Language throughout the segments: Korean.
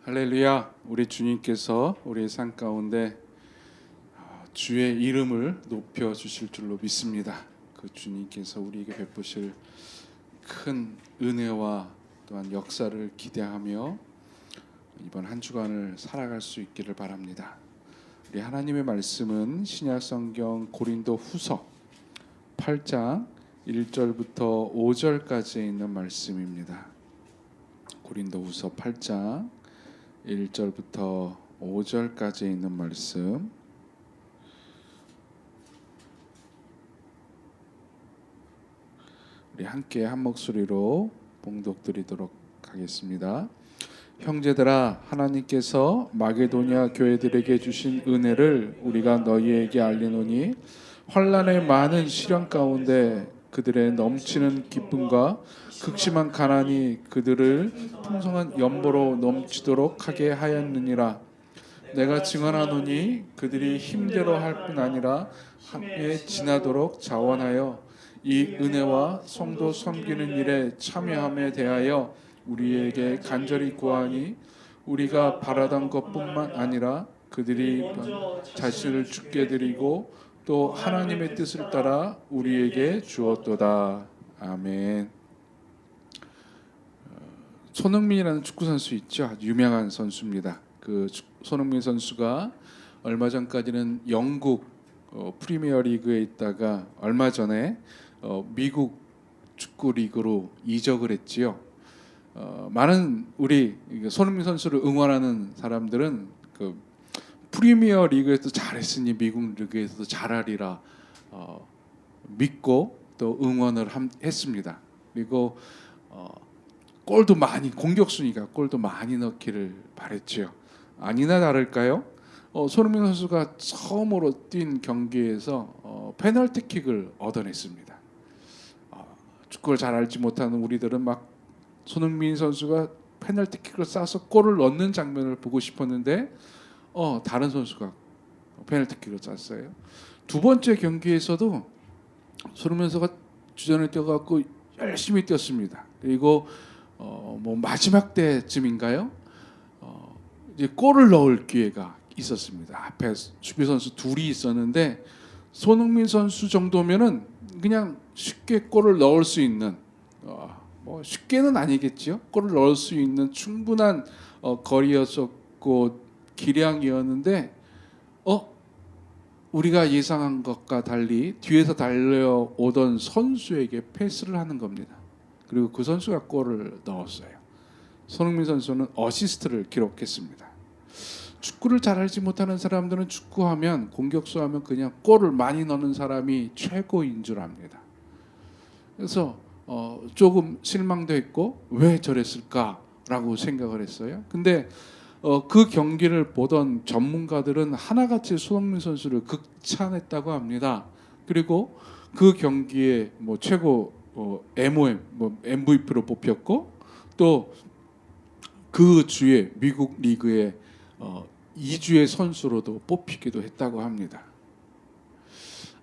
할렐루야. 우리 주님께서 우리의 삶 가운데 주의 이름을 높여 주실 줄로 믿습니다. 그 주님께서 우리에게 베푸실 큰 은혜와 또한 역사를 기대하며 이번 한 주간을 살아갈 수 있기를 바랍니다. 우리 하나님의 말씀은 신약 성경 고린도 후서 8장 1절부터 5절까지 있는 말씀입니다. 고린도 후서 8장 1절부터 5절까지 있는 말씀, 우리 함께 한 목소리로 봉독드리도록 하겠습니다. 형제들아, 하나님께서 마게도냐 교회들에게 주신 은혜를 우리가 너희에게 알리노니 환난의 많은 시련 가운데 그들의 넘치는 기쁨과 극심한 가난이 그들을 풍성한 연보로 넘치도록 하게 하였느니라. 내가 증언하노니 그들이 힘대로 할 뿐 아니라 함께 지나도록 자원하여 이 은혜와 성도 섬기는 일에 참여함에 대하여 우리에게 간절히 구하니 우리가 바라던 것뿐만 아니라 그들이 자신을 주께 드리고 또 하나님의 뜻을 따라 우리에게 주었도다. 아멘. 손흥민이라는 축구 선수 있죠. 아주 유명한 선수입니다. 그 손흥민 선수가 얼마 전까지는 영국 프리미어 리그에 있다가 얼마 전에 미국 축구 리그로 이적을 했지요. 많은 우리 손흥민 선수를 응원하는 사람들은 그 프리미어 리그에서 잘했으니 미국 리그에서도 잘하리라 믿고 또 응원을 했습니다. 그리고 골도 많이, 공격수니까 골도 많이 넣기를 바랬지요. 아니나 다를까요? 손흥민 선수가 처음으로 뛴 경기에서 페널티킥을 얻어냈습니다. 축구를 잘 알지 못하는 우리들은 막 손흥민 선수가 페널티킥을 쏴서 골을 넣는 장면을 보고 싶었는데 다른 선수가 페널티킥을 쐈어요. 두 번째 경기에서도 손흥민 선수가 주전을 뛰어갖고 열심히 뛰었습니다. 그리고 마지막 때쯤인가요? 이제 골을 넣을 기회가 있었습니다. 앞에 수비 선수 둘이 있었는데 손흥민 선수 정도면은 그냥 쉽게 골을 넣을 수 있는 쉽게는 아니겠지요. 골을 넣을 수 있는 충분한 거리였었고 기량이었는데 우리가 예상한 것과 달리 뒤에서 달려오던 선수에게 패스를 하는 겁니다. 그리고 그 선수가 골을 넣었어요. 손흥민 선수는 어시스트를 기록했습니다. 축구를 잘 알지 못하는 사람들은 축구하면, 공격수하면 그냥 골을 많이 넣는 사람이 최고인 줄 압니다. 그래서 조금 실망도 했고 왜 저랬을까라고 생각을 했어요. 근데 그 경기를 보던 전문가들은 하나같이 손흥민 선수를 극찬했다고 합니다. 그리고 그 경기에 최고 MOM, MVP로 뽑혔고 또 그 주에 미국 리그의 2주의 선수로도 뽑히기도 했다고 합니다.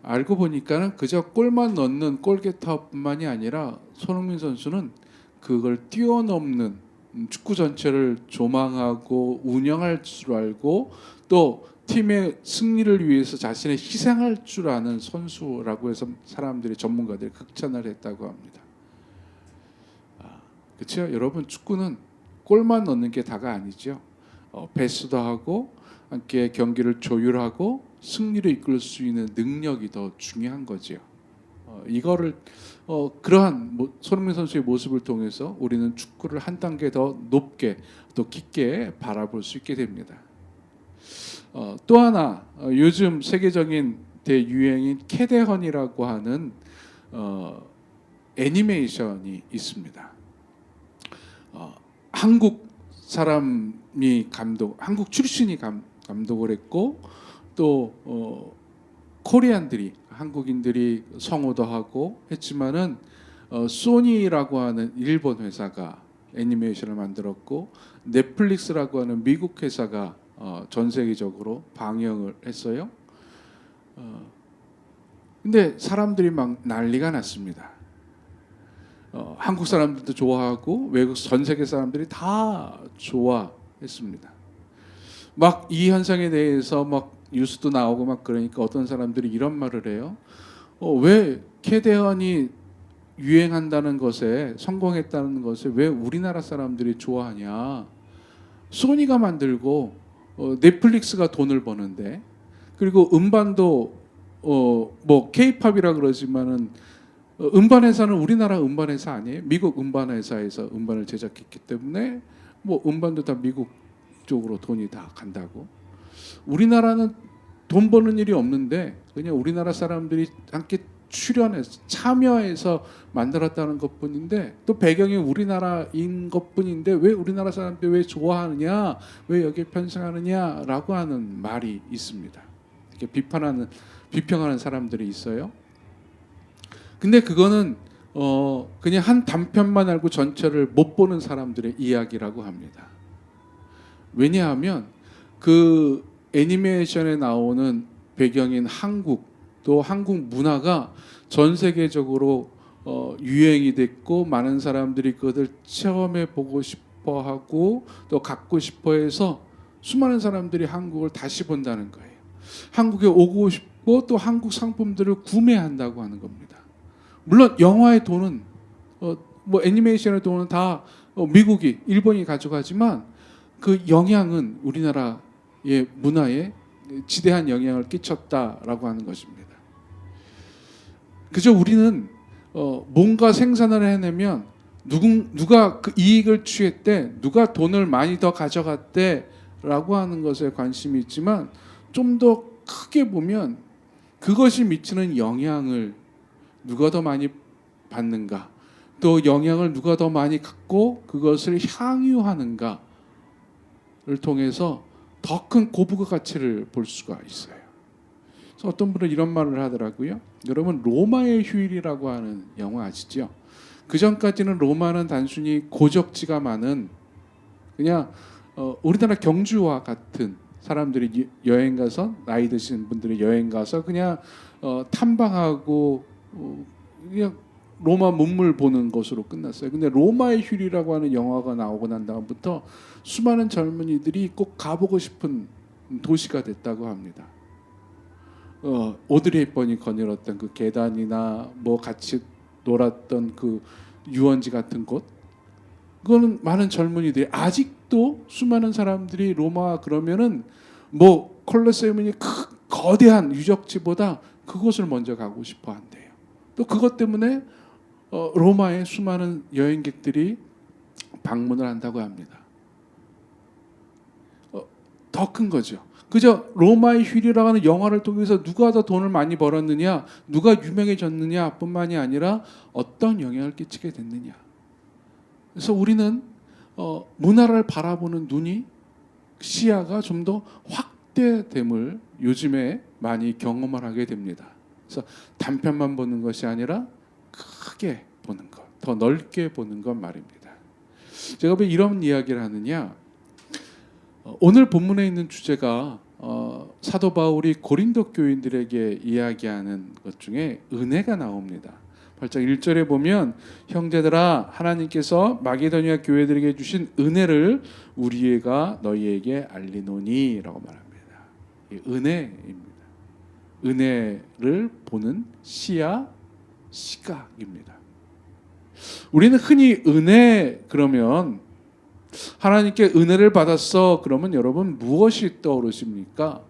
알고 보니까는 그저 골만 넣는 골게터뿐만이 아니라 손흥민 선수는 그걸 뛰어넘는 축구 전체를 조망하고 운영할 줄 알고 또 팀의 승리를 위해서 자신의 희생할 줄 아는 선수라고 해서 사람들이, 전문가들이 극찬을 했다고 합니다. 그렇죠? 여러분, 축구는 골만 넣는 게 다가 아니죠. 패스도 하고 함께 경기를 조율하고 승리를 이끌 수 있는 능력이 더 중요한 거죠. 이거를 그러한 손흥민 선수의 모습을 통해서 우리는 축구를 한 단계 더 높게 또 깊게 바라볼 수 있게 됩니다. 또 하나 요즘 세계적인 대유행인 캐데헌이라고 하는 애니메이션이 있습니다. 한국 사람이 한국 출신이 감독을 했고 또 코리안들이, 한국인들이 성우도 하고 했지만은 소니라고 하는 일본 회사가 애니메이션을 만들었고 넷플릭스라고 하는 미국 회사가 전 세계적으로 방영을 했어요. 근데 사람들이 막 난리가 났습니다. 한국 사람들도 좋아하고 외국 전 세계 사람들이 다 좋아했어요. 했습니다. 막 이 현상에 대해서 막 뉴스도 나오고 막 그러니까 어떤 사람들이 이런 말을 해요. 왜 캐대언이 유행한다는 것에 성공했다는 것에 왜 우리나라 사람들이 좋아하냐? 소니가 만들고 넷플릭스가 돈을 버는데 그리고 음반도 뭐 케이팝이라 그러지만은 음반 회사는 우리나라 음반 회사 아니에요? 미국 음반 회사에서 음반을 제작했기 때문에 뭐 음반도 다 미국 쪽으로 돈이 다 간다고. 우리나라는 돈 버는 일이 없는데 그냥 우리나라 사람들이 함께 출연해서 참여해서 만들었다는 것뿐인데 또 배경이 우리나라인 것뿐인데 왜 우리나라 사람들이 왜 좋아하느냐, 왜 여기에 편승하느냐라고 하는 말이 있습니다. 이렇게 비평하는 사람들이 있어요. 근데 그거는 그냥 한 단편만 알고 전체를 못 보는 사람들의 이야기라고 합니다. 왜냐하면 그 애니메이션에 나오는 배경인 한국 또 한국 문화가 전 세계적으로 유행이 됐고 많은 사람들이 그것을 체험해 보고 싶어 하고 또 갖고 싶어 해서 수많은 사람들이 한국을 다시 본다는 거예요. 한국에 오고 싶고 또 한국 상품들을 구매한다고 하는 겁니다. 물론 영화의 돈은 뭐 애니메이션의 돈은 다 미국이 일본이 가져가지만 그 영향은 우리나라의 문화에 지대한 영향을 끼쳤다라고 하는 것입니다. 그저 우리는 뭔가 생산을 해내면 누가 그 이익을 취했대, 누가 돈을 많이 더 가져갔대라고 하는 것에 관심이 있지만 좀 더 크게 보면 그것이 미치는 영향을 누가 더 많이 받는가, 또 영향을 누가 더 많이 갖고 그것을 향유하는가를 통해서 더 큰 고부가 가치를 볼 수가 있어요. 그래서 어떤 분은 이런 말을 하더라고요. 여러분 로마의 휴일이라고 하는 영화 아시죠? 그 전까지는 로마는 단순히 고적지가 많은 그냥 우리나라 경주와 같은 사람들이 여행 가서 나이 드신 분들이 여행 가서 그냥 탐방하고 그냥 로마 문물 보는 것으로 끝났어요. 근데 로마의 휴일이라고 하는 영화가 나오고 난 다음부터 수많은 젊은이들이 꼭 가보고 싶은 도시가 됐다고 합니다. 오드리 헵번이 거닐었던 그 계단이나 뭐 같이 놀았던 그 유원지 같은 곳, 그거는 많은 젊은이들이 아직도 수많은 사람들이 로마 그러면은 뭐 콜로세움이 거대한 유적지보다 그곳을 먼저 가고 싶어 한대요. 또 그것 때문에 로마에 수많은 여행객들이 방문을 한다고 합니다. 더 큰 거죠. 그저 로마의 휴일이라고 하는 영화를 통해서 누가 더 돈을 많이 벌었느냐, 누가 유명해졌느냐 뿐만이 아니라 어떤 영향을 끼치게 됐느냐. 그래서 우리는 문화를 바라보는 눈이, 시야가 좀 더 확대됨을 요즘에 많이 경험을 하게 됩니다. 그래서 단편만 보는 것이 아니라 크게 보는 것, 더 넓게 보는 것 말입니다. 제가 왜 이런 이야기를 하느냐? 오늘 본문에 있는 주제가 사도 바울이 고린도 교인들에게 이야기하는 것 중에 은혜가 나옵니다. 8장 1절에 보면 형제들아 하나님께서 마게도니아 교회들에게 주신 은혜를 우리가 너희에게 알리노니 라고 말합니다. 이 은혜입니다. 은혜를 보는 시야, 시각입니다. 우리는 흔히 은혜 그러면 하나님께 은혜를 받았어 그러면 여러분 무엇이 떠오르십니까?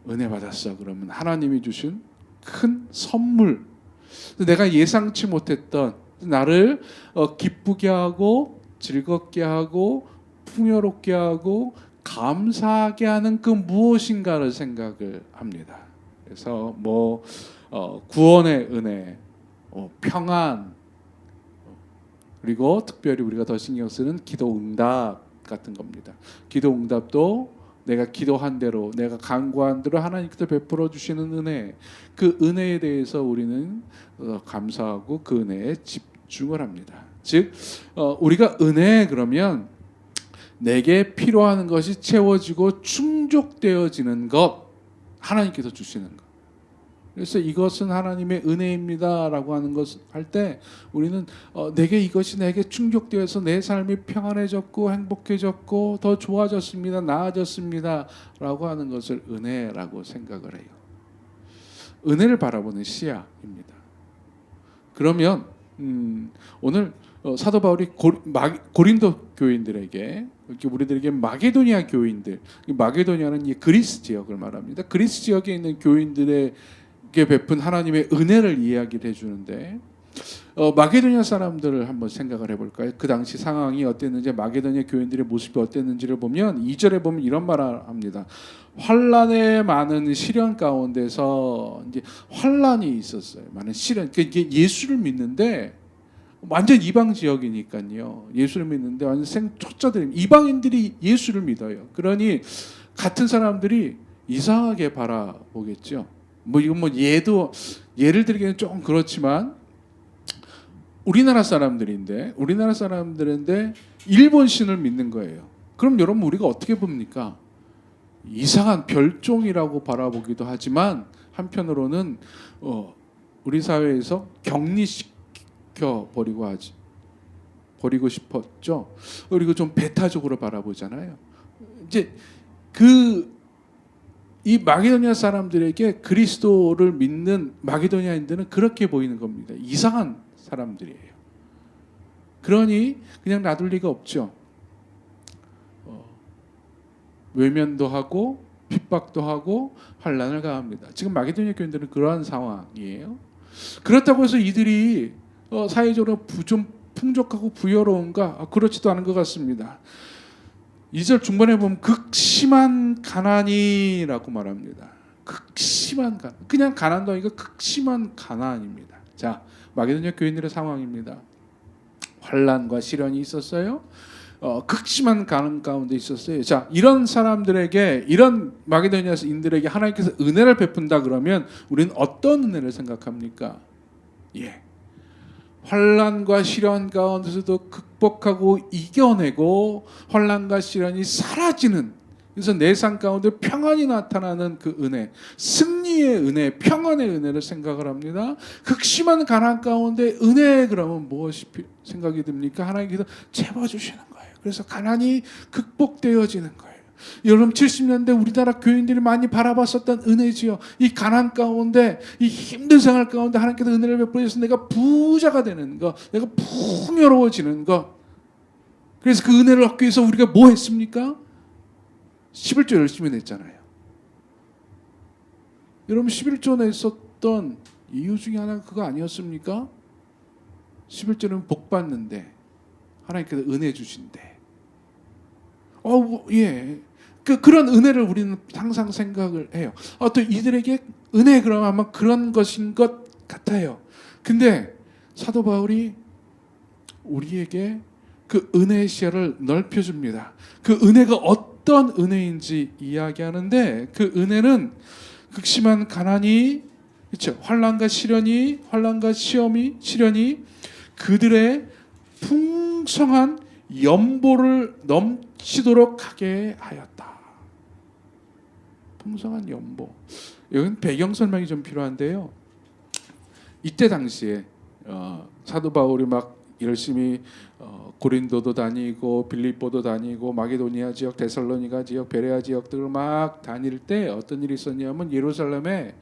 은혜 받았어 그러면 하나님이 주신 큰 선물, 내가 예상치 못했던 나를 기쁘게 하고 즐겁게 하고 풍요롭게 하고 감사하게 하는 그 무엇인가를 생각을 합니다. 그래서 뭐 구원의 은혜, 평안, 그리고 특별히 우리가 더 신경 쓰는 기도 응답 같은 겁니다. 기도 응답도 내가 기도한 대로, 내가 간구한 대로 하나님께서 베풀어 주시는 은혜, 그 은혜에 대해서 우리는 감사하고 그 은혜에 집중을 합니다. 즉 우리가 은혜 그러면 내게 필요한 것이 채워지고 충족되어지는 것, 하나님께서 주시는 것. 그래서 이것은 하나님의 은혜입니다라고 하는 것을 할 때 우리는 내게 이것이 내게 충족되어서 내 삶이 평안해졌고 행복해졌고 더 좋아졌습니다, 나아졌습니다라고 하는 것을 은혜라고 생각을 해요. 은혜를 바라보는 시야입니다. 그러면 오늘 사도 바울이 고린도 교인들에게, 이렇게 우리들에게 마게도니아 교인들, 마게도니아는 이 그리스 지역을 말합니다. 그리스 지역에 있는 교인들에게 베푼 하나님의 은혜를 이야기를 해주는데, 마게도니아 사람들을 한번 생각을 해볼까요? 그 당시 상황이 어땠는지, 마게도니아 교인들의 모습이 어땠는지를 보면 2절에 보면 이런 말을 합니다. 환란에 많은 시련 가운데서 이제 환란이 있었어요. 많은 시련. 이게 예수를 믿는데 완전 이방 지역이니까요. 예수를 믿는데 완전 생초짜들, 이방인들이 예수를 믿어요. 그러니 같은 사람들이 이상하게 바라보겠죠. 이건 예를 들기는 좀 그렇지만 우리나라 사람들인데 일본 신을 믿는 거예요. 그럼 여러분 우리가 어떻게 봅니까? 이상한 별종이라고 바라보기도 하지만 한편으로는 우리 사회에서 격리시켜 버리고 싶었죠. 그리고 좀 배타적으로 바라보잖아요. 이제 이 마게도니아 사람들에게 그리스도를 믿는 마게도니아인들은 그렇게 보이는 겁니다. 이상한 사람들이에요. 그러니 그냥 놔둘 리가 없죠. 외면도 하고 핍박도 하고 환난을 가합니다. 지금 마게도니아 교인들은 그러한 상황이에요. 그렇다고 해서 이들이 사회적으로 좀 풍족하고 부여로운가? 그렇지도 않은 것 같습니다. 2절 중반에 보면 극심한 가난이라고 말합니다. 극심한 가난. 그냥 가난도 아니고 극심한 가난입니다. 자, 마게도니아 교인들의 상황입니다. 환난과 시련이 있었어요. 극심한 가난 가운데 있었어요. 자, 이런 사람들에게, 이런 마게도니아인들에게 하나님께서 은혜를 베푼다 그러면 우리는 어떤 은혜를 생각합니까? 환난과 시련 가운데서도 극복하고 이겨내고 환난과 시련이 사라지는, 그래서 내 삶 가운데 평안이 나타나는 그 은혜, 승리의 은혜, 평안의 은혜를 생각을 합니다. 극심한 가난 가운데 은혜, 그러면 무엇이 생각이 듭니까? 하나님께서 채워주시는 거예요. 그래서 가난이 극복되어지는 거예요. 여러분 70년대 우리나라 교인들이 많이 바라봤었던 은혜지요. 이 가난 가운데, 이 힘든 생활 가운데 하나님께서 은혜를 베풀어서 내가 부자가 되는 거, 내가 풍요로워지는 거. 그래서 그 은혜를 얻기 위해서 우리가 뭐 했습니까? 11조 열심히 냈잖아요. 여러분 11조 냈었던 이유 중에 하나가 그거 아니었습니까? 11조는 복 받는데 하나님께서 은혜 주신대. 그런 은혜를 우리는 항상 생각을 해요. 또 이들에게 은혜 그러면 아마 그런 것인 것 같아요. 근데 사도 바울이 우리에게 그 은혜의 시야를 넓혀줍니다. 그 은혜가 어떤 은혜인지 이야기하는데, 그 은혜는 극심한 가난이, 그렇죠? 환난과 시련이 그들의 풍성한 연보를 넘치도록 하게 하였다. 풍성한 연보. 여기는 배경 설명이 좀 필요한데요. 이때 당시에 사도 바울이 막 열심히 고린도도 다니고 빌립보도 다니고 마게도니아 지역, 데살로니가 지역, 베레아 지역들을 막 다닐 때 어떤 일이 있었냐면 예루살렘에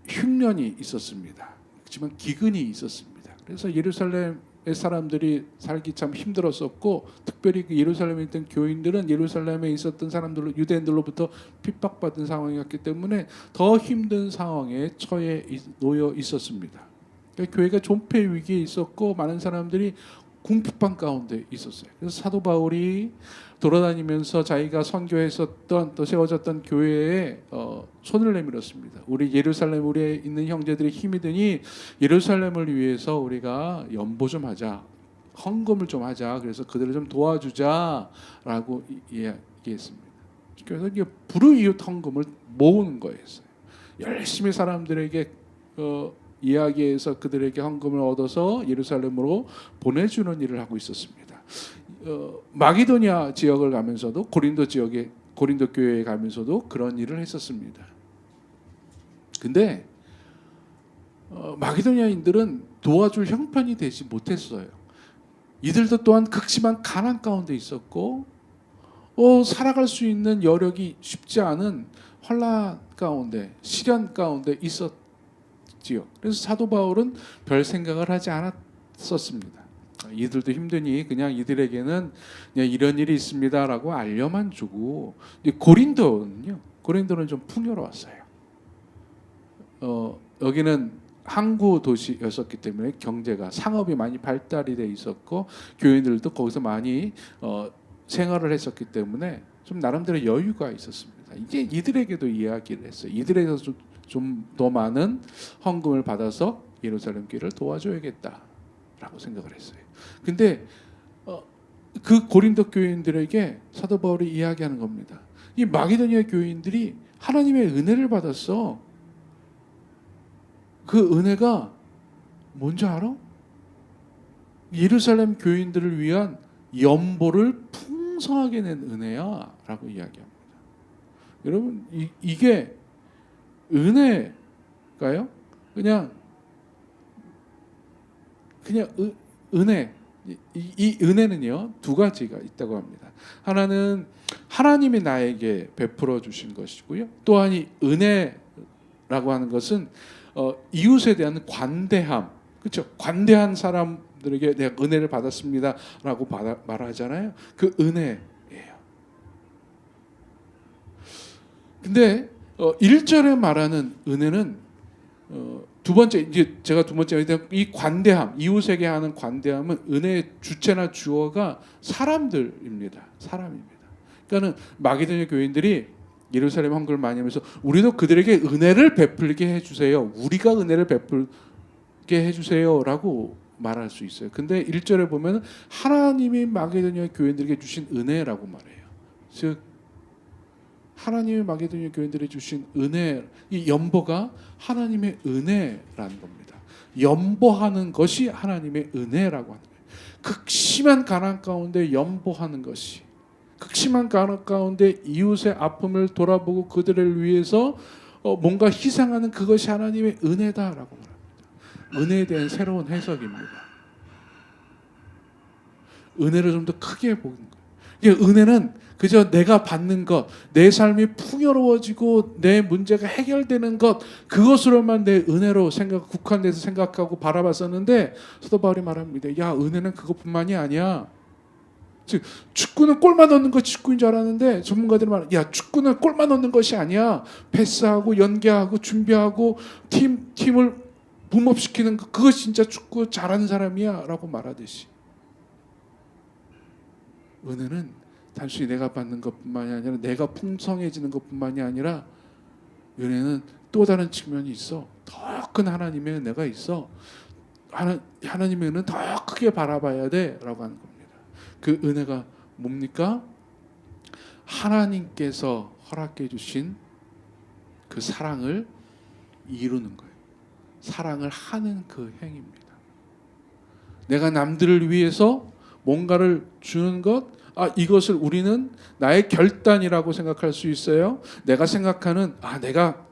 흉년이 있었습니다. 그렇지만 기근이 있었습니다. 그래서 예루살렘의 사람들이 살기 참 힘들었었고, 특별히 그 예루살렘에 있던 교인들은 예루살렘에 있었던 사람들로, 유대인들로부터 핍박받은 상황이었기 때문에 더 힘든 상황에 놓여 있었습니다. 그러니까 교회가 존폐 위기에 있었고 많은 사람들이 궁핍한 가운데 있었어요. 그래서 사도 바울이 돌아다니면서 자기가 선교했었던, 또 세워졌던 교회에 손을 내밀었습니다. 우리 예루살렘, 우리에 있는 형제들이 힘이 드니 예루살렘을 위해서 우리가 연보 좀 하자, 헌금을 좀 하자. 그래서 그들을 좀 도와주자라고 이야기했습니다. 그래서 이게 불우이웃 헌금을 모으는 거였어요. 열심히 사람들에게 이야기해서 그들에게 헌금을 얻어서 예루살렘으로 보내주는 일을 하고 있었습니다. 마게도니아 지역을 가면서도 고린도 교회에 가면서도 그런 일을 했었습니다. 근데 마게도냐인들은 도와줄 형편이 되지 못했어요. 이들도 또한 극심한 가난 가운데 있었고 살아갈 수 있는 여력이 쉽지 않은 환난 가운데, 시련 가운데 있었지요. 그래서 사도 바울은 별 생각을 하지 않았었습니다. 이들도 힘드니 그냥 이들에게는 그냥 이런 일이 있습니다라고 알려만 주고, 고린도는 좀 풍요로웠어요. 여기는 항구 도시였었기 때문에 경제가, 상업이 많이 발달이 돼 있었고 교인들도 거기서 많이 생활을 했었기 때문에 좀 나름대로 여유가 있었습니다. 이제 이들에게도 이야기를 했어요. 이들에게서 좀 더 많은 헌금을 받아서 예루살렘 교회를 도와줘야겠다라고 생각을 했어요. 근데 그 고린도 교인들에게 사도 바울이 이야기하는 겁니다. 이 마게도니아 교인들이 하나님의 은혜를 받았어. 그 은혜가 뭔지 알아? 예루살렘 교인들을 위한 연보를 풍성하게 낸 은혜야 라고 이야기합니다. 여러분 이게 은혜가요? 그냥 은혜. 이 은혜는요 두 가지가 있다고 합니다. 하나는 하나님이 나에게 베풀어 주신 것이고요. 또한 이 은혜라고 하는 것은 이웃에 대한 관대함, 그렇죠? 관대한 사람들에게 내가 은혜를 받았습니다라고 말하잖아요. 그 은혜예요. 근데 1절에 말하는 은혜는 두 번째, 이제 제가 두 번째 이 관대함, 이웃에게 하는 관대함은 은혜의 주체나 주어가 사람들입니다. 사람입니다. 그러니까는 마게도냐 교인들이 예루살렘 헌금을 많이 하면서 우리도 그들에게 은혜를 베풀게 해주세요. 우리가 은혜를 베풀게 해주세요라고 말할 수 있어요. 근데 1절에 보면 하나님이 마게도냐 교인들에게 주신 은혜라고 말해요. 즉 하나님이 마게도냐 교인들에게 주신 은혜, 이 연보가 하나님의 은혜라는 겁니다. 연보하는 것이 하나님의 은혜라고 하는 거예요. 극심한 가난 가운데 연보하는 것이, 극심한 가난 가운데 이웃의 아픔을 돌아보고 그들을 위해서 뭔가 희생하는 그것이 하나님의 은혜다라고 말합니다. 은혜에 대한 새로운 해석입니다. 은혜를 좀 더 크게 보는 거예요. 이게 은혜는 그저 내가 받는 것, 내 삶이 풍요로워지고 내 문제가 해결되는 것, 그것으로만 내 은혜로 국한돼서 생각하고 바라봤었는데 사도 바울이 말합니다. 야, 은혜는 그것뿐만이 아니야. 즉 축구는 골만 넣는 거 축구인 줄 알았는데 전문가들이 말해, 야, 축구는 골만 넣는 것이 아니야. 패스하고 연계하고 준비하고 팀을 붐업시키는 거, 그것이 진짜 축구 잘하는 사람이야라고 말하듯이 은혜는 단순히 내가 받는 것뿐만이 아니라 내가 풍성해지는 것뿐만이 아니라 은혜는 또 다른 측면이 있어. 더 큰 하나님의 은혜가 있어. 하나님의 은혜는 더 크게 바라봐야 돼라고 하는 겁니다. 그 은혜가 뭡니까? 하나님께서 허락해 주신 그 사랑을 이루는 거예요. 사랑을 하는 그 행위입니다. 내가 남들을 위해서 뭔가를 주는 것, 이것을 우리는 나의 결단이라고 생각할 수 있어요. 내가 생각하는 내가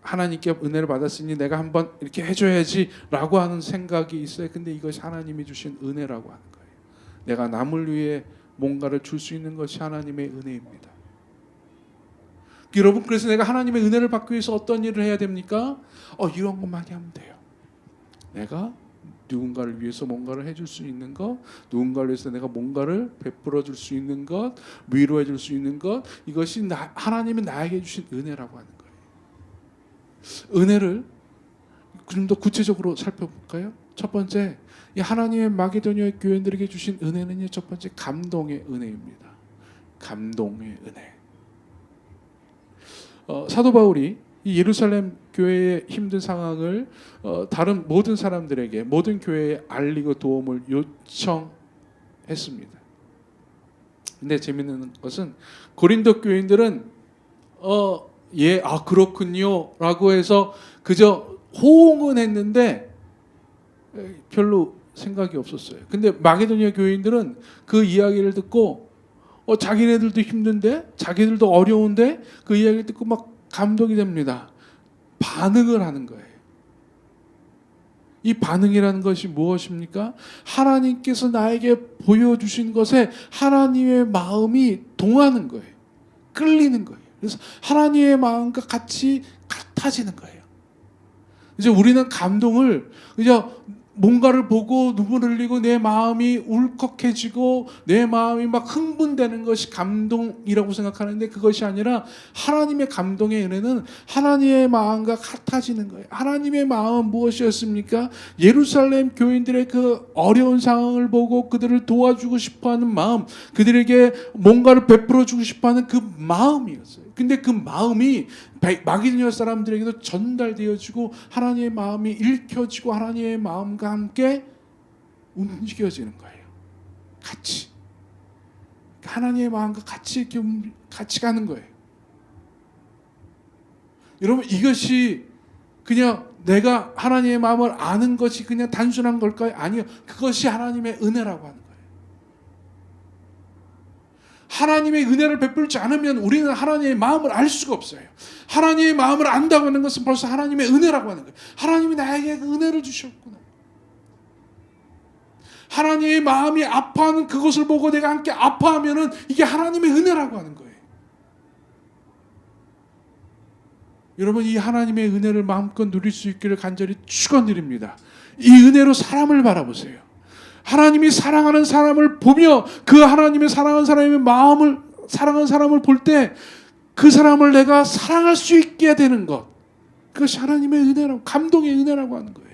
하나님께 은혜를 받았으니 내가 한번 이렇게 해줘야지라고 하는 생각이 있어요. 근데 이것이 하나님이 주신 은혜라고 하는 거예요. 내가 남을 위해 뭔가를 줄 수 있는 것이 하나님의 은혜입니다. 여러분, 그래서 내가 하나님의 은혜를 받기 위해서 어떤 일을 해야 됩니까? 이런 것만이 하면 돼요. 내가 누군가를 위해서 뭔가를 해줄 수 있는 것, 누군가를 위해서 내가 뭔가를 베풀어 줄 수 있는 것, 위로해 줄 수 있는 것, 이것이 하나님이 나에게 주신 은혜라고 하는 거예요. 은혜를 좀 더 구체적으로 살펴볼까요? 첫 번째, 이 하나님의 마게도냐 교인들에게 주신 은혜는요, 첫 번째 감동의 은혜입니다. 감동의 은혜. 사도 바울이 이 예루살렘 교회의 힘든 상황을 다른 모든 사람들에게, 모든 교회에 알리고 도움을 요청했습니다. 근데 재밌는 것은 고린도 교인들은 그렇군요 라고 해서 그저 호응은 했는데 별로 생각이 없었어요. 근데 마게도냐 교인들은 그 이야기를 듣고 자기네들도 힘든데, 자기들도 어려운데 그 이야기를 듣고 막 감동이 됩니다. 반응을 하는 거예요. 이 반응이라는 것이 무엇입니까? 하나님께서 나에게 보여주신 것에 하나님의 마음이 동하는 거예요. 끌리는 거예요. 그래서 하나님의 마음과 같이 같아지는 거예요. 이제 우리는 감동을 그냥 뭔가를 보고 눈물 흘리고 내 마음이 울컥해지고 내 마음이 막 흥분되는 것이 감동이라고 생각하는데, 그것이 아니라 하나님의 감동의 은혜는 하나님의 마음과 같아지는 거예요. 하나님의 마음은 무엇이었습니까? 예루살렘 교인들의 그 어려운 상황을 보고 그들을 도와주고 싶어하는 마음, 그들에게 뭔가를 베풀어 주고 싶어하는 그 마음이었어요. 근데 그 마음이 마게도냐 사람들에게도 전달되어지고 하나님의 마음이 읽혀지고 하나님의 마음과 함께 움직여지는 거예요. 같이 하나님의 마음과 같이 이렇게 같이 가는 거예요. 여러분, 이것이 그냥 내가 하나님의 마음을 아는 것이 그냥 단순한 걸까요? 아니요. 그것이 하나님의 은혜라고 하는 거예요. 하나님의 은혜를 베풀지 않으면 우리는 하나님의 마음을 알 수가 없어요. 하나님의 마음을 안다고 하는 것은 벌써 하나님의 은혜라고 하는 거예요. 하나님이 나에게 은혜를 주셨구나. 하나님의 마음이 아파하는 그것을 보고 내가 함께 아파하면은 이게 하나님의 은혜라고 하는 거예요. 여러분, 이 하나님의 은혜를 마음껏 누릴 수 있기를 간절히 축원드립니다. 이 은혜로 사람을 바라보세요. 하나님이 사랑하는 사람을 보며 그 하나님의 사랑하는 사람의 마음을 사랑하는 사람을 볼 때 그 사람을 내가 사랑할 수 있게 되는 것, 그것이 하나님의 은혜라고, 감동의 은혜라고 하는 거예요.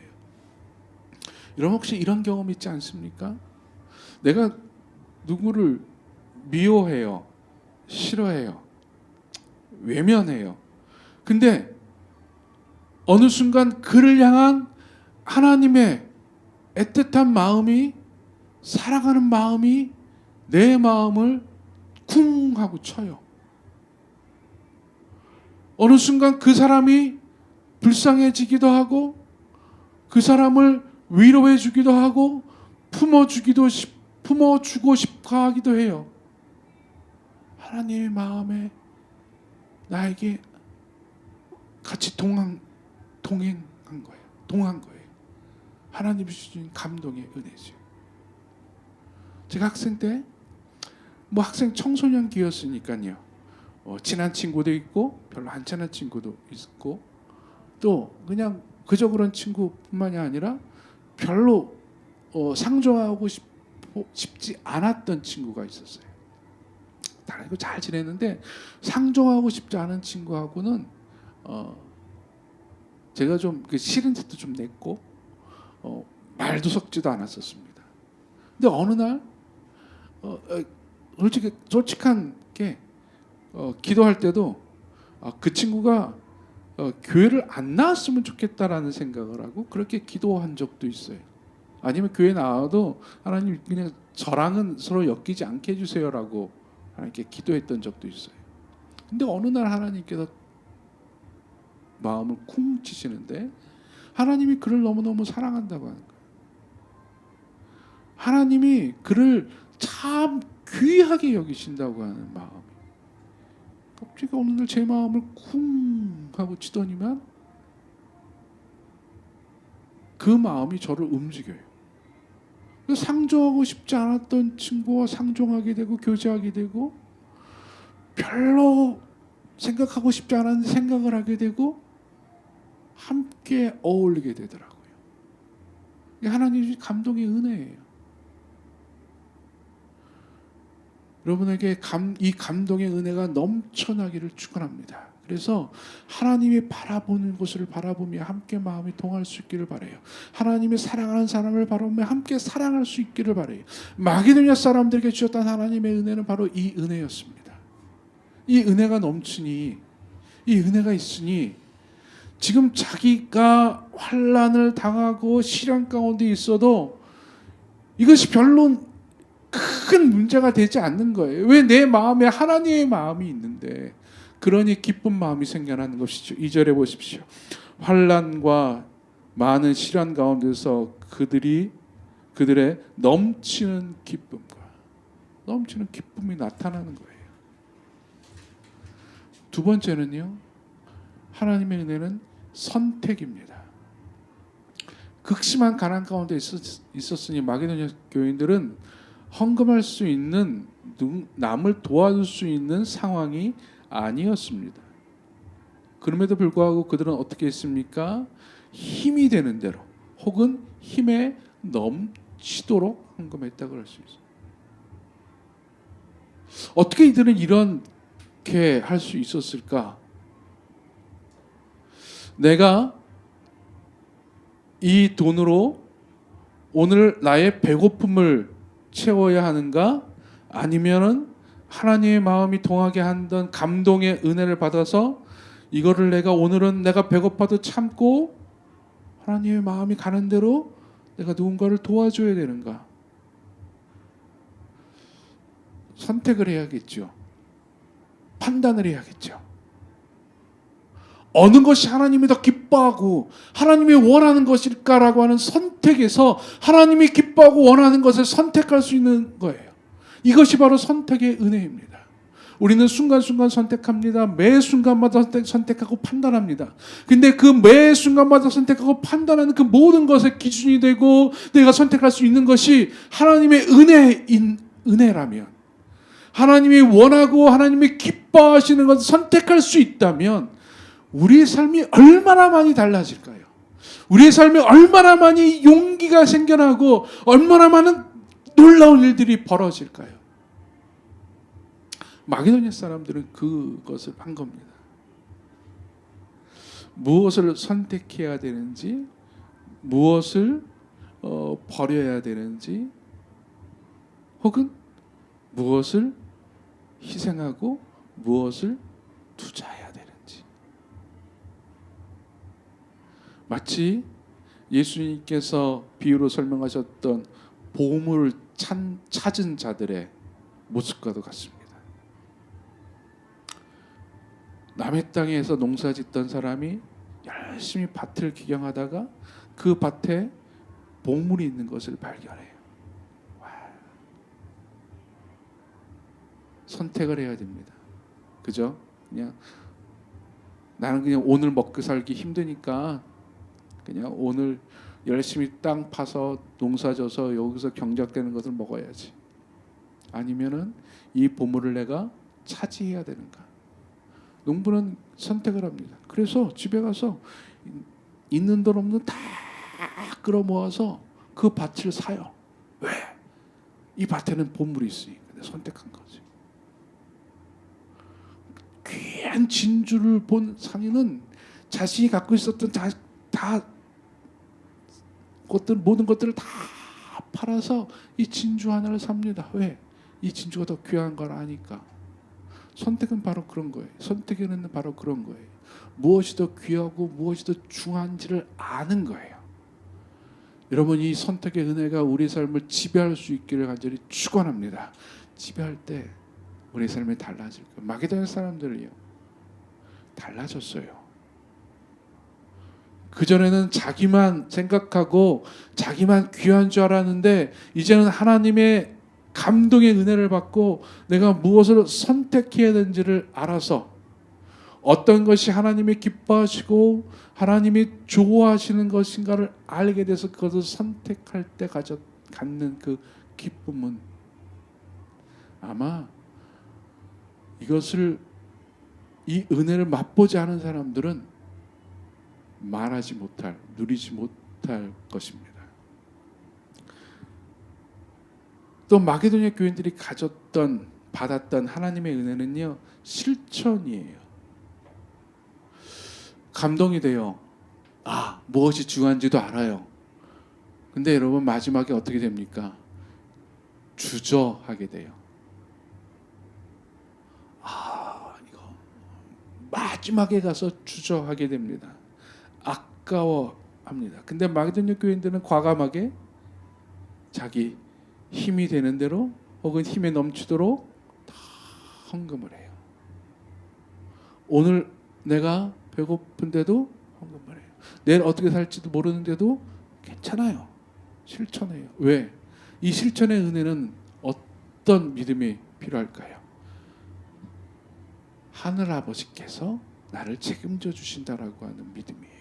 여러분, 혹시 이런 경험 있지 않습니까? 내가 누구를 미워해요, 싫어해요, 외면해요. 근데 어느 순간 그를 향한 하나님의 애틋한 마음이, 사랑하는 마음이 내 마음을 쿵 하고 쳐요. 어느 순간 그 사람이 불쌍해지기도 하고 그 사람을 위로해 주기도 하고 품어주고 싶어 하기도 해요. 하나님의 마음에 나에게 같이 동행한 거예요. 하나님이 주신 감동의 은혜죠. 제가 학생 때 학생 청소년기였으니까요. 친한 친구도 있고 별로 안 친한 친구도 있고, 또 그냥 그저 그런 친구뿐만이 아니라 별로 상종하고 싶지 않았던 친구가 있었어요. 다르고 잘 지냈는데 상종하고 싶지 않은 친구하고는 제가 좀 싫은 짓도 좀 냈고 말도 섞지도 않았었습니다. 근데 어느 날 솔직한 게 기도할 때도 그 친구가 교회를 안 나왔으면 좋겠다라는 생각을 하고 그렇게 기도한 적도 있어요. 아니면 교회 나와도 하나님 그냥 저랑은 서로 엮이지 않게 해주세요라고 하나님께 기도했던 적도 있어요. 근데 어느 날 하나님께서 마음을 쿵 치시는데 하나님이 그를 너무너무 사랑한다고 하는 거예요. 하나님이 그를 참 귀하게 여기신다고 하는 마음. 갑자기 어느 날 제 마음을 쿵 하고 치더니만 그 마음이 저를 움직여요. 상종하고 싶지 않았던 친구와 상종하게 되고 교제하게 되고, 별로 생각하고 싶지 않았는데 생각을 하게 되고 함께 어울리게 되더라고요. 이게 하나님의 감동의 은혜예요. 여러분에게 이 감동의 은혜가 넘쳐나기를 축원합니다. 그래서 하나님이 바라보는 것을 바라보며 함께 마음이 동할 수 있기를 바라요. 하나님이 사랑하는 사람을 바라보며 함께 사랑할 수 있기를 바라요. 마게도냐 사람들에게 주셨던 하나님의 은혜는 바로 이 은혜였습니다. 이 은혜가 넘치니, 이 은혜가 있으니 지금 자기가 환난을 당하고 시련 가운데 있어도 이것이 별로 큰 문제가 되지 않는 거예요. 왜? 내 마음에 하나님의 마음이 있는데. 그러니 기쁜 마음이 생겨나는 것이죠. 2절에 보십시오. 환난과 많은 시련 가운데서 그들의 넘치는 기쁨이 나타나는 거예요. 두 번째는요, 하나님의 은혜는 선택입니다. 극심한 가난 가운데 있었으니 마게도냐 교인들은 헌금할 수 있는, 남을 도와줄 수 있는 상황이 아니었습니다. 그럼에도 불구하고 그들은 어떻게 했습니까? 힘이 되는 대로 혹은 힘에 넘치도록 헌금했다 그럴 수 있어요. 어떻게 이들은 이렇게 할 수 있었을까? 내가 이 돈으로 오늘 나의 배고픔을 채워야 하는가? 아니면은 하나님의 마음이 동하게 한던 감동의 은혜를 받아서 이거를 내가 오늘은 내가 배고파도 참고 하나님의 마음이 가는 대로 내가 누군가를 도와줘야 되는가? 선택을 해야겠죠. 판단을 해야겠죠. 어느 것이 하나님이 더 기뻐하고 하나님이 원하는 것일까라고 하는 선택에서 하나님이 기뻐하고 원하는 것을 선택할 수 있는 거예요. 이것이 바로 선택의 은혜입니다. 우리는 순간순간 선택합니다. 매 순간마다 선택하고 판단합니다. 근데 그 매 순간마다 선택하고 판단하는 그 모든 것의 기준이 되고 내가 선택할 수 있는 것이 하나님의 은혜라면, 하나님이 원하고 하나님이 기뻐하시는 것을 선택할 수 있다면 우리의 삶이 얼마나 많이 달라질까요? 우리의 삶에 얼마나 많이 용기가 생겨나고 얼마나 많은 놀라운 일들이 벌어질까요? 마게도냐 사람들은 그것을 한 겁니다. 무엇을 선택해야 되는지, 무엇을 버려야 되는지, 혹은 무엇을 희생하고 무엇을 투자해야 되는지. 마치 예수님께서 비유로 설명하셨던 보물을 찾은 자들의 모습과도 같습니다. 남의 땅에서 농사짓던 사람이 열심히 밭을 기경하다가 그 밭에 보물이 있는 것을 발견해요. 선택을 해야 됩니다. 그죠? 나는 그냥 오늘 먹고 살기 힘드니까 그냥 오늘 열심히 땅 파서 농사져서 여기서 경작되는 것을 먹어야지. 아니면은 이 보물을 내가 차지해야 되는가? 농부는 선택을 합니다. 그래서 집에 가서 있는 돈 없는 다 끌어모아서 그 밭을 사요. 왜? 이 밭에는 보물이 있으니까 선택한 거지. 귀한 진주를 본 상인은 자신이 갖고 있었던 모든 것들을 다 팔아서 이 진주 하나를 삽니다. 왜? 이 진주가 더 귀한 걸 아니까. 선택은 바로 그런 거예요. 선택에는 바로 그런 거예요. 무엇이 더 귀하고 무엇이 더 중요한지를 아는 거예요. 여러분, 이 선택의 은혜가 우리 삶을 지배할 수 있기를 간절히 축원합니다. 지배할 때 우리 삶이 달라질 거예요. 마게도냐 사람들이요, 달라졌어요. 그전에는 자기만 생각하고 자기만 귀한 줄 알았는데 이제는 하나님의 감동의 은혜를 받고 내가 무엇을 선택해야 되는지를 알아서 어떤 것이 하나님이 기뻐하시고 하나님이 좋아하시는 것인가를 알게 돼서 그것을 선택할 때 갖는 그 기쁨은 아마 이 은혜를 맛보지 않은 사람들은 누리지 못할 것입니다. 또 마게도냐 교인들이 받았던 하나님의 은혜는요, 실천이에요. 감동이 돼요. 무엇이 중요한지도 알아요. 근데 여러분, 마지막에 어떻게 됩니까? 주저하게 돼요. 이거 마지막에 가서 주저하게 됩니다. 아까워합니다. 근데 마게도냐 교인들은 과감하게 자기 힘이 되는 대로 혹은 힘에 넘치도록 다 헌금을 해요. 오늘 내가 배고픈데도 헌금을 해요. 내일 어떻게 살지도 모르는데도 괜찮아요. 실천해요. 왜? 이 실천의 은혜는 어떤 믿음이 필요할까요? 하늘 아버지께서 나를 책임져 주신다라고 하는 믿음이에요.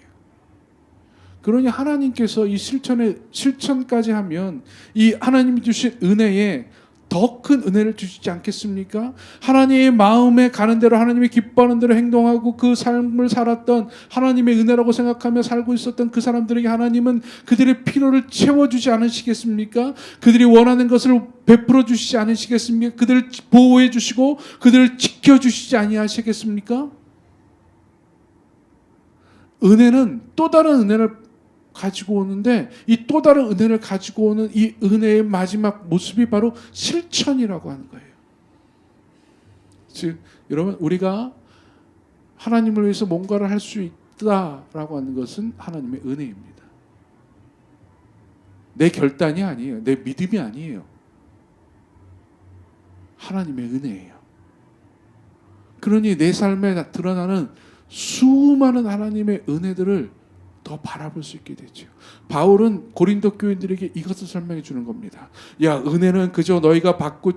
그러니 하나님께서 이 실천까지 하면 이 하나님이 주신 은혜에 더 큰 은혜를 주시지 않겠습니까? 하나님의 마음에 가는 대로 하나님이 기뻐하는 대로 행동하고 그 삶을 살았던 하나님의 은혜라고 생각하며 살고 있었던 그 사람들에게 하나님은 그들의 필요를 채워주지 않으시겠습니까? 그들이 원하는 것을 베풀어 주시지 않으시겠습니까? 그들을 보호해 주시고 그들을 지켜주시지 아니하시겠습니까? 은혜는 또 다른 은혜를 가지고 오는데 이 또 다른 은혜를 가지고 오는 이 은혜의 마지막 모습이 바로 실천이라고 하는 거예요. 즉 여러분 우리가 하나님을 위해서 뭔가를 할 수 있다라고 하는 것은 하나님의 은혜입니다. 내 결단이 아니에요. 내 믿음이 아니에요. 하나님의 은혜예요. 그러니 내 삶에 드러나는 수많은 하나님의 은혜들을 더 바라볼 수 있게 되죠. 바울은 고린도 교인들에게 이것을 설명해 주는 겁니다. 야, 은혜는 그저 너희가 받고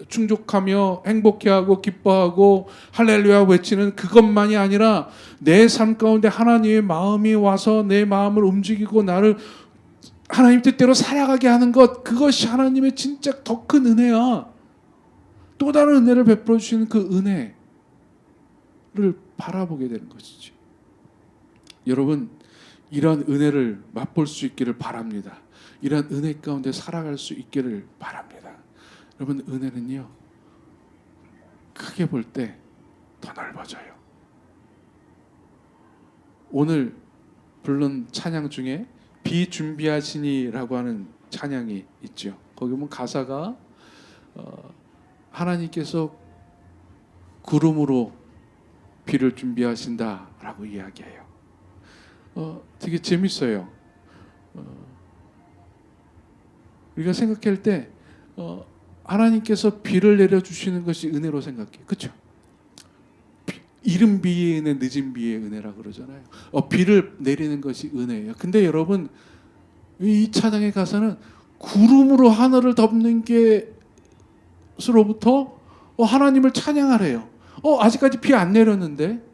충족하며 행복해하고 기뻐하고 할렐루야 외치는 그것만이 아니라 내 삶 가운데 하나님의 마음이 와서 내 마음을 움직이고 나를 하나님 뜻대로 살아가게 하는 것, 그것이 하나님의 진짜 더 큰 은혜야. 또 다른 은혜를 베풀어 주시는 그 은혜를 바라보게 되는 것이죠. 여러분, 이런 은혜를 맛볼 수 있기를 바랍니다. 이런 은혜 가운데 살아갈 수 있기를 바랍니다. 여러분, 은혜는요, 크게 볼 때 더 넓어져요. 오늘 부른 찬양 중에 비준비하시니라고 하는 찬양이 있죠. 거기 보면 가사가 하나님께서 구름으로 비를 준비하신다라고 이야기해요. 되게 재밌어요. 우리가 생각할 때 하나님께서 비를 내려주시는 것이 은혜로 생각해요. 그렇죠? 이른 비의 은혜, 늦은 비의 은혜라고 그러잖아요. 비를 내리는 것이 은혜예요. 근데 여러분, 이 찬양의 가사는 구름으로 하늘을 덮는 게로부터 하나님을 찬양하래요. 아직까지 비 안 내렸는데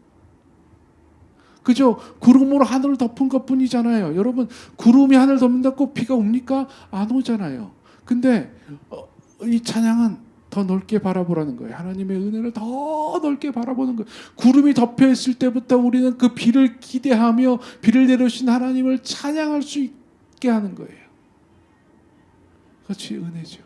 그죠? 구름으로 하늘을 덮은 것뿐이잖아요. 여러분, 구름이 하늘 덮는다고 비가 옵니까? 안 오잖아요. 근데 이 찬양은 더 넓게 바라보라는 거예요. 하나님의 은혜를 더 넓게 바라보는 거예요. 구름이 덮여 있을 때부터 우리는 그 비를 기대하며 비를 내려주신 하나님을 찬양할 수 있게 하는 거예요. 그것이 은혜죠.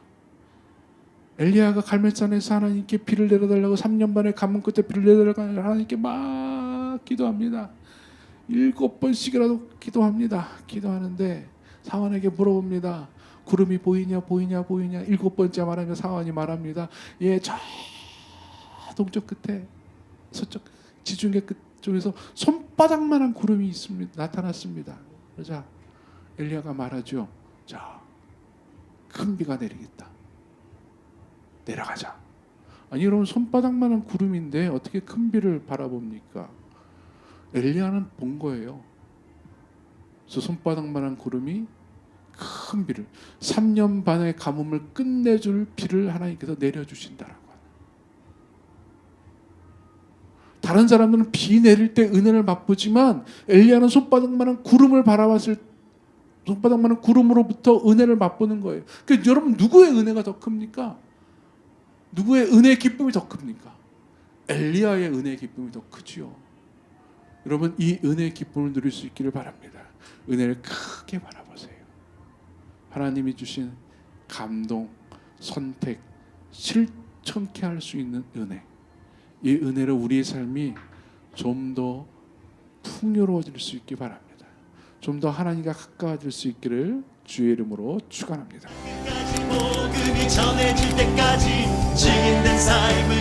엘리야가 갈멜산에서 하나님께 비를 내려달라고 3년 반의 가뭄 끝에 비를 내려달라고 하나님께 막 기도합니다. 7번씩이라도 기도합니다. 기도하는데 사원에게 물어봅니다. 구름이 보이냐 보이냐 보이냐. 7번째 말하면 사원이 말합니다. 예, 저 동쪽 끝에 서쪽 지중해 끝쪽에서 손바닥만한 구름이 있습니다. 나타났습니다. 그러자 엘리야가 말하죠. 자, 큰 비가 내리겠다. 내려가자. 아니 여러분, 손바닥만한 구름인데 어떻게 큰 비를 바라봅니까? 엘리야는 본 거예요. 저 손바닥만한 구름이 큰 비를 3년 반의 가뭄을 끝내줄 비를 하나님께서 내려주신다라고 하는. 다른 사람들은 비 내릴 때 은혜를 맛보지만 엘리야는 손바닥만한 구름을 바라봤을 손바닥만한 구름으로부터 은혜를 맛보는 거예요. 그러니까 여러분, 누구의 은혜가 더 큽니까? 누구의 은혜의 기쁨이 더 큽니까? 엘리야의 은혜의 기쁨이 더 크지요. 여러분, 이 은혜의 기쁨을 누릴 수 있기를 바랍니다. 은혜를 크게 바라보세요. 하나님이 주신 감동, 선택, 실천케 할 수 있는 은혜. 이 은혜로 우리의 삶이 좀 더 풍요로워질 수 있기 바랍니다. 좀 더 하나님과 가까워질 수 있기를 주의 이름으로 축원합니다. 복음이 전해질 때까지 증인된 삶을